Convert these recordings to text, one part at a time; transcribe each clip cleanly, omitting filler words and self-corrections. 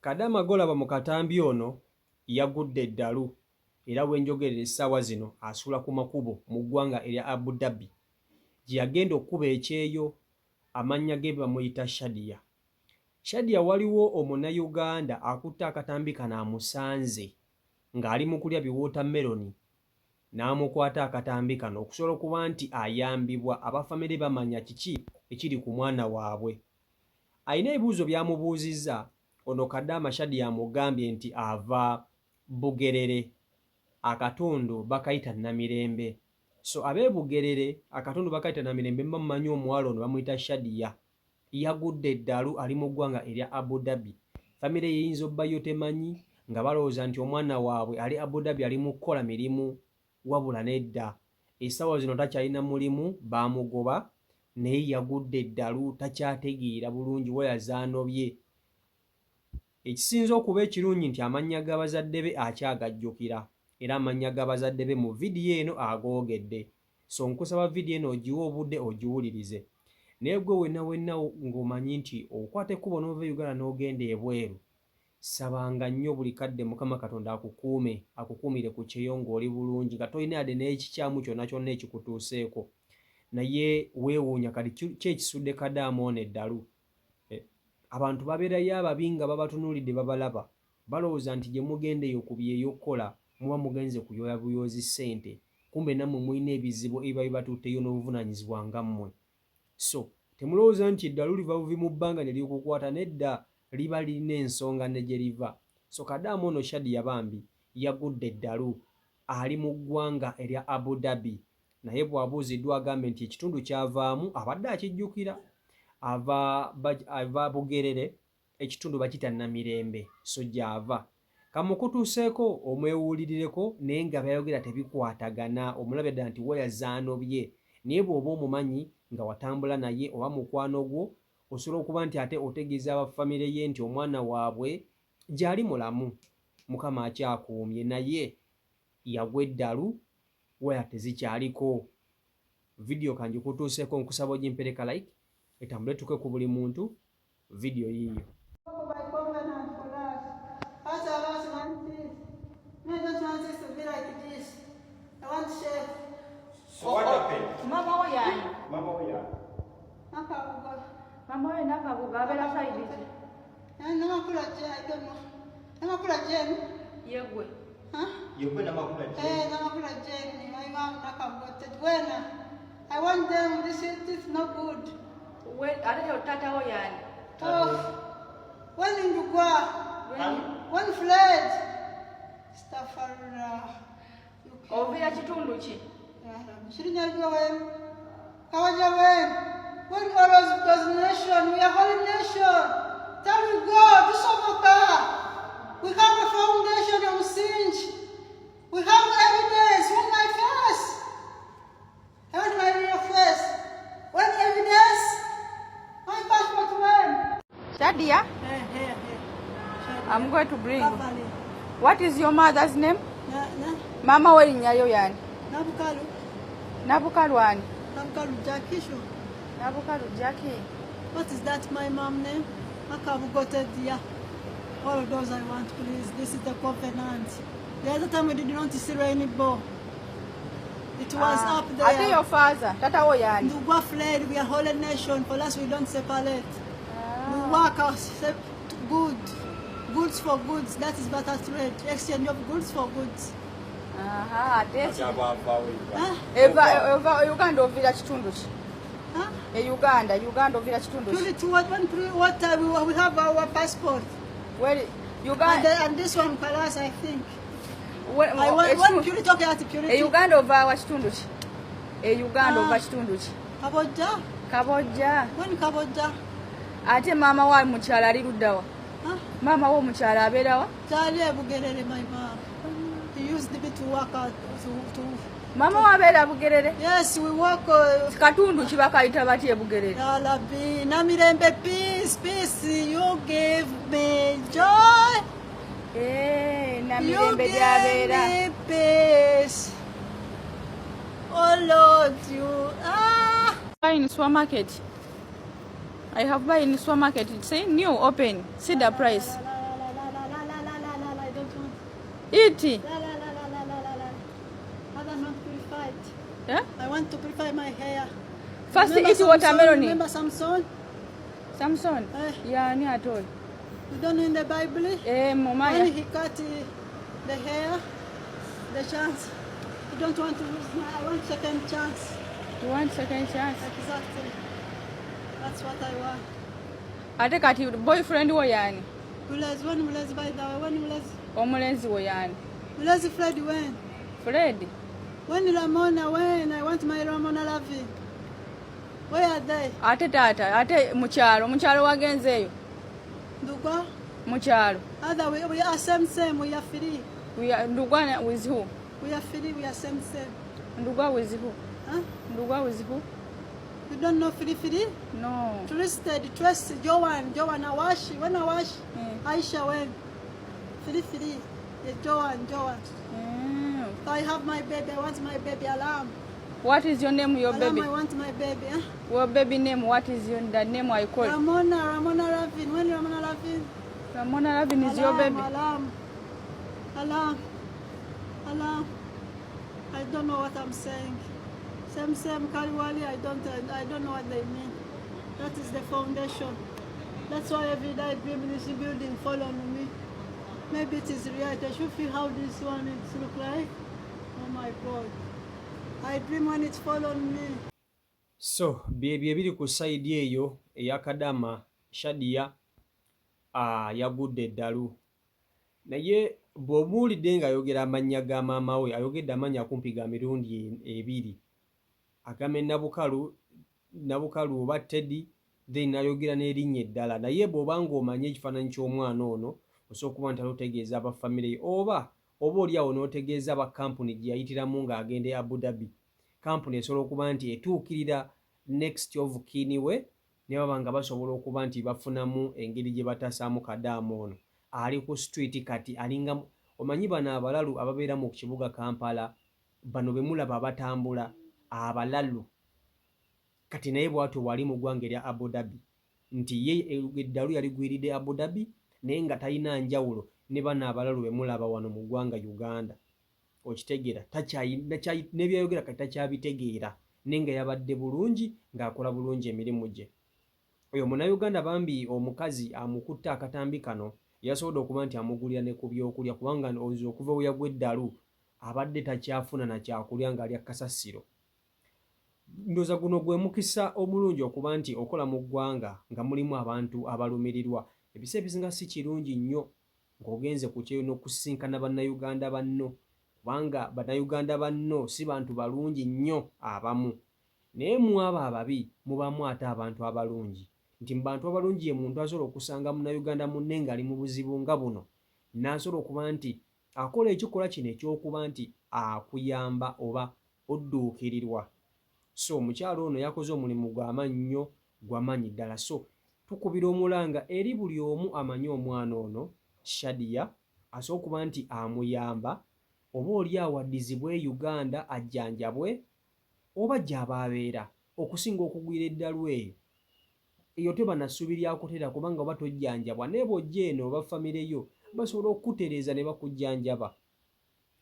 Kadaama golaba mu katambi ono Yagude Edalu era wenjogerera essaawa zino asula ku makubo mu ggwanga erya Abu Dhabi gye yagenda okkuba ekyeyo amannya ge bamuyita Shadia. Shadia waliwo omunnayuganda akutte akatambi kano amusanze ng'ali mu kulya biwootameroni n'amukwata akatambi kano okusobola okuba nti ayambibwa abafamire bamanya kiki ekiri ku mwana waabwe. Alina ebibuuzo by'amubuuzizza. Ono Kadaama Shadia amugambye nti ava Bugerere, akatundu bakayita Namirembe. So ab'e Bugerere akatundu bakayita Namirembe bamumanyi omuwala ono bamuyita Shadia. Yagude Edalu ali mu ggwanga erya Abu Dhabi. Famire yeyinza obbayo temanyi nga balowooza nti omwana waabwe ali Abu Dhabi ali mu kukola mirimu, wabula nedda. Essaawa zino takyalina mulimu, baamugoba naye Yagude Edalu takyategeera bulungi we yazaanobye. Ekisinza okuba ekirungi nti amannya g'abazadde be akyagajjukira era amannya g'abazadde be mu vidiyo eno agoogedde. So nkusaba vidiyo eno ogiwe obudde ogiwulirize. Naye gwe wenna ng'omanyi nti okwata ekkubo n'ova Uganda n'ogenda ebweru, sabanga nnyo buli kadde Mukama Katonda akukuumire ku kyeyo ng'oli bulungi nga tolina yadde n'ekikyamu kyonna kyonna ekikutuuseeko. Naye weewuunya kati ki ekisudde Kadaama ono Edalu? Abantu babeerayo ababi nga babatunuulidde babalaba, balowooza nti gye mugendeyo ku byeyokkola muba mugenze kuyoya buyoozi ssente, kumbe nammwe mulina ebizibu ebiba bibatuutteyo n'obuvunaanyizibwa nga mmwe. So temulowooza nti Edalu liva buvi mu bbanga ne likukwata, nedda liba lirina ensonga ne gye liva. So Kadaama ono Shadia bambi Yagude Edalu ali mu ggwanga erya Abu Dhabi, naye bw'abuuziddwa agambe nti ekitundu ky'avaamu abadde akijjukira. Ava Bugerere, ekitundu bakita Namirembe, so gy'ava. Kamukutuuseeko omwewuulirireko naye nga byayogera tebikwatagana, omulabe ddala nti we yazaanobye. Naye bw'oba omumanyi nga watambula naye oba mukwano gwo, osobola okuba nti ate otegeeza abafamire ye nti omwana waabwe gy'ali mulamu, Mukama akyakuumye, naye yagwa Edalu wera tezikyaliko. Vidiyo kanjikutuuseeko, nkusaba ogimpereka like, etambule tuke ku buli muntu vidiyo yiyo. So what happened? Mama oyani. Mama oyani. Mama oyani nakabuga abera side. Namakula je, I don't know. Namakula je. Yegwe. Yegwe namakula je. Namakula je. My mom nakabuga. When I want them, this is not good. When are you tata oyani? Oh, when in Dugwa, when fled, Stafara. Ovira kitundu ki? When all those nations, we are holy nation. Tell me God, this we have a foundation of sin. We have evidence. When my face, I want my real face. When evidence, my passport when? Shadia? Here. I'm going to bring. Kapali. What is your mother's name? Na. Mama werinyayo yani? Nabukalu. Nabukalwani. Nabukalu Jackie show. Nabukalu Jackie. What is that, my mom name? Akabugote dia. All of those I want, please. This is the covenant. The other time we did not see any ball. It was up there. I think your father. Tata oyani. Ndugwa fled. We are holy nation. For us, we don't separate. We work out goods for goods. That is better trade. Exchange of goods for goods. That's Uganda ovira kitundu ki? Uganda ovira kitundu ki? What we have our passport. Where Uganda and this one Palas, I think. One purity, okay, at purity. Uganda ova wa kitundu ki? Uganda ova kitundu ki? Kabojja. When Kabojja? Ate mama wa mukyala ali luddawa? Mama wo mukyala abeerawa? Talia Bugerere, my mom. He used me to work out to Mama wa abeera Bugerere? Yes, we work. Katundu ki bakayita batya Bugerere? Alabi, Namirembe, peace, you give me joy. Namirembe gy'abeera. You give me peace. Oh Lord, you Buy in supermarket. I have buy in supermarket. It's saying new open. See the price. Eat. La la la la la la la la. I don't want to purify it. Yeah? I want to purify my hair. First Remember eat watermelon. Remember Samson? Samson. Yeah, ni at all. You don't know in the Bible? Mama. When he cut the hair, the chance. You don't want to lose now. I want second chance. You want second chance? Exactly. That's what I want. Ate kati boyfriend wo yani? Mulezi by the way. When Mulezi? Omulenzi wo yani? Mulezi Fred when? Fred? When Ramona, when I want my Ramona loving. Where are they? Ate tata, ate mukyalo wagenzeeyo. Ndugwa? Mukyalo. Other we are same, we are free. Ndugwa with who? We are free, we are same. Ndugwa with who? Huh? Ndugwa with who? You don't know free? No. Trusted, Joan, Awashi. When Awashi? Aisha when? Free. Yeah, Joan. So I have my baby, I want my baby Alam. What is your name, your Alam, baby? I want my baby. Huh? Your baby name, what is the name I call? Ramona Ravin. When Ramona Ravin? Ramona Ravin is your baby. Alam. I don't know what I'm saying. Same Kariwali, I don't know what they mean. That is the foundation. That's why every day I dream this building fall on me. Maybe it is reality. I should feel how this one is look like. Oh my God. I dream when it fall on me. So byebyo ebiri ku side eyo eya Kadaama Shadia Yagude Edalu. Naye bw'omuwulidde ng'ayogera amannya ga maama we ayogedde amannya kumpi ga mirundi ebiri. Agame Nabukalu oba Teddy then n'ayogera n'erinnya eddala. Naye bw'oba ng'omanye ekifaananyi ky'omwana ono osobola okuba nti alotegeeza aba famire ye oba oliawo n'otegeeza aba kampuni gye yayitiramu ng'agenda e Abu Dhabi. Kampuni esobola okuba nti etuukirira next of kin we ne baba nga basobola okuba nti bafunamu engeri gye batasaamu Kadaama ono. Ali ku street kati alinga omanyi bano abalalu ababeera mu kibuga Kampala bano be mulaba abatambula abalalu kati naye bw'atyo wali mu ggwanga erya Abu Dhabi nti ye Edalu yali gwiridde Abu Dhabi naye nga talina njawulo ne bano abalalu be mulaba wano mu ggwanga Uganda. Okitegeera n'ebyayogera kati takyabitegeera naye nga yabadde bulungi ng'akola bulungi emirimu gye. Oyo Munnayuganda bambi omukazi amukutte akatambi kano yasobodde okuba nti amugulira ne ku byokulya kubanga oyinza okuva we yagwa Edalu abadde takyafuna na kyakulya ng'alya Kukasasiro. Ndowooza guno gwe mukisa omulungi okuba nti okola mu ggwanga nga mulimu abantu abalumirirwa. Ebiseera ebisinga si kirungi nnyo ng'ogenze ku kyeyo n'okusisinkana bannayuganda banno kubanga bannayuganda banno si bantu balungi nnyo abamu. Naye mu abo ababi mubamu ate abantu abalungi. Nti mu bantu abalungi ye muntu asobola okusanga munnayuganda munne ng'ali mu buzibu nga buno n'asobola okuba nti akola ekikolwa kino eky'okuba nti akuyamba oba odduukirirwa. So omukyalo ono yakoze omulimu gw'amaanyi ddala. So tukubira omulanga eri buli omu amanyi omwana ono Shadia asobola okuba nti amuyamba oba oli awaddizibwe Uganda ajjanjabwe oba gy'aba abeera okusinga okugwira Edalu eyo tebanasuubiryako tera kubanga oba tojjanjabwa naye bw'ojja eno oba famire yo basobola okukutereeza ne bakujjanjaba.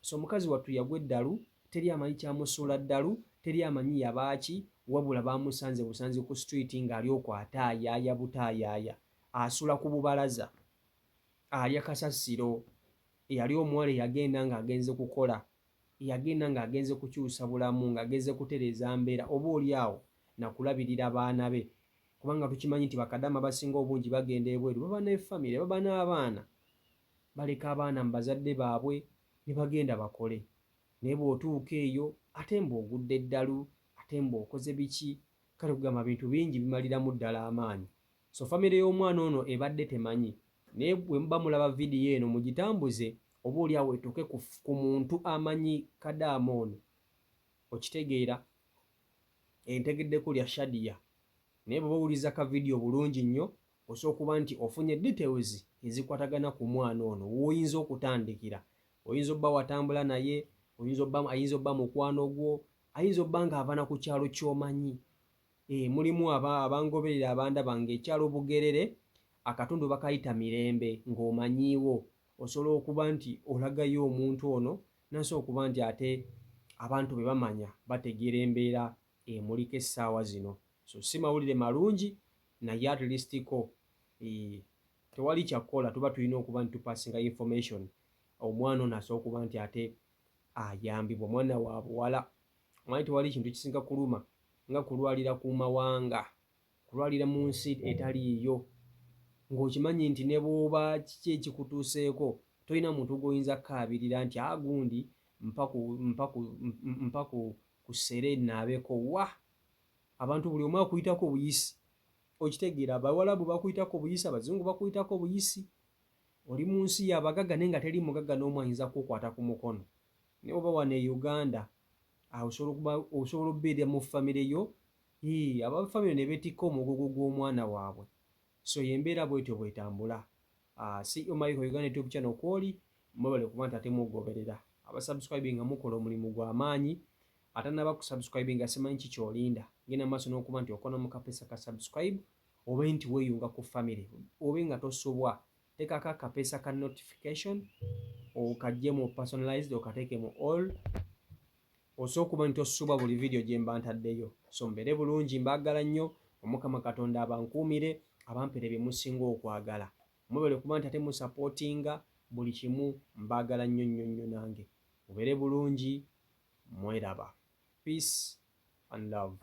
So omukazi wattu yagwa Edalu teri amanyi kyamusuula Edalu teri amanyi yabaaki wabula bamusanze busanzi ku street ng'ali okwo ataayaaya butaayaaya asula ku bubalaza alya kasasiro. Eyali omuwala eyagenda ng'agenze kukola yagenda ng'agenze kukyusa bulamu ng'agenze kutereeza mbeera oba oliawo nakulabirira abaana be kubanga tukimanyi nti Bakadaama basinga obungi bagenda ebweru baba ne famire baba n'abaana baleka abaana mu bazadde baabwe ne bagenda bakole. Naye bw'otuuka eyo ate mb'ogudde Edalu ate mb'okoze biki kale kugamba bintu bingi bimaliramu ddala amaanyi. So famire y'omwana ono ebadde temanyi naye bwe muba mulaba vidiyo eno mugitambuze oba oliawo etuuke ku muntu amanyi Kadaama ono. Okitegeera entegeddeko lya Shadia naye bw'oba owuliza ka vidiyo bulungi nnyo osobola okuba nti ofunye details ezikwatagana ku mwana ono w'oyinza okutandikira. Oyinza obba watambula naye ayinza obba mukwano gwo ayinza obba ng'ava ku kyalo ky'omanyi. Mulimu abangoberera abandaba ng'ekyalo Bugerere akatundu bakayita Mirembe ng'omanyiiwo osobola okuba nti olagayo omuntu ono nasobola okuba nti ate abantu be bamanya bategeera embeera emuliko essaawa zino. So si mawulire malungi naye at least ko tewali kyakkola, tuba tulina okuba nti tupasinga information. Omwana ono asobola okuba nti ate ayambibwa, mwana wa buwala. Omanyi tewali kintu kisinga kuluma nga kulwalira ku mawanga, kulwalira mu nsi etaliiyo, ng'okimanyi nti ne bw'oba kiki ekikutuuseeko tolina muntu gw'oyinza kkaabirira nti gundi mpa ku ssere nnaabeko wa. Abantu buli omu akuyitako obuyisi, okitegeera. Abawalabu bakuyitako obuyisi, abazungu bakuyitako obuyisi. Oli mu nsi y'abagagga naye nga teri mugagga n'omu ayinza kukwata ku mukono. Naye oba wano e Uganda osobola okubeera mu famire yo, abafamire ne beetikka omugogo gw'omwana waabwe. So y'embeera bwetyo bwetambula. CEO Michael Uganda YouTube channel kwoli, mwebale kuba nti ate mugoberera. Abasubscribinga mukola omulimu gw'amaanyi. Ate n'abakusubscribinga simanyi ki ky'olinda. Genda maaso n'okuba nti okola mu kapeesa ka subscribe, obe nti weeyunga ku famire, obe nga tosobwa teekako akapeesa ka notification, okaggye mu personalized okateeke mu all, osobola okuba nti tosubwa buli video gye mba ntaddeyo. So mbeere bulungi, mbaagala nnyo. Omukama Katonda abankuumire, abampere bye musinga okwagala. Mwebale kuba nti ate musapootinga buli kimu, mbaagala nnyo nnyo nnyo nange. Mubeere bulungi, mweraba. Peace and love.